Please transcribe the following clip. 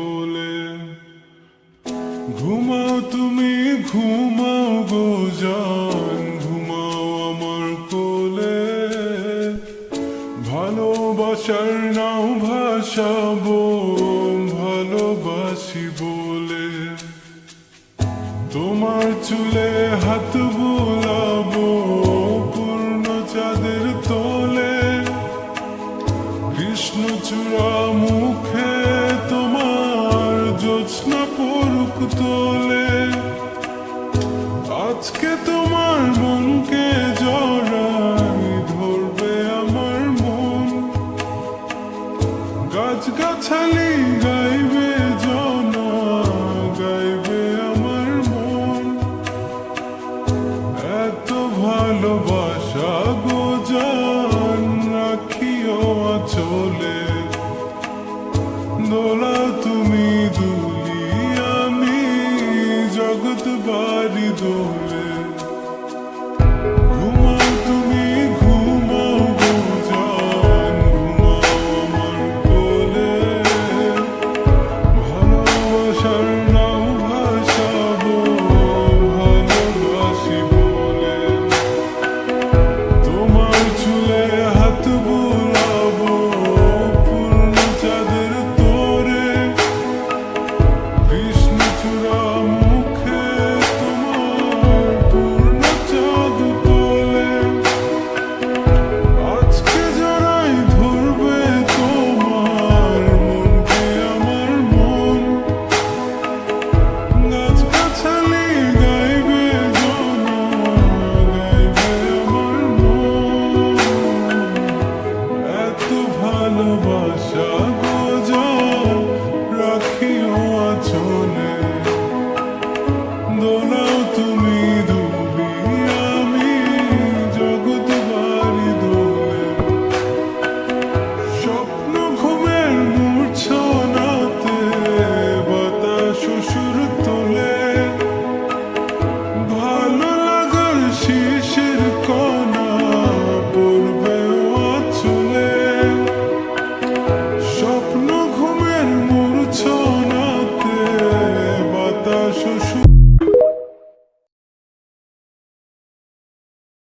বলে। ঘুমাও তুমি ঘুমাও গো জান, ঘুমাও আমার কোলে। ভালোবাসার নাও ভাসাবো ভালোবাসি বলে। তোমার চুলে হাত বুলাবো পূর্ণ চাঁদের তোলে। কৃষ্ণচূড়া মুখে তোমার জ্যোৎস্না পড়ুক তোলে। আজকে তোমার মনকে জড়াই ধরবে আমার মন। গাছগাছালি গাইবে জনা, গাইবে আমার মন। এত ভালোবাসা গো জান রাখিও আঁচলে। দোলা তুমি দুলি আমি জগৎ বাড়ি দোলে।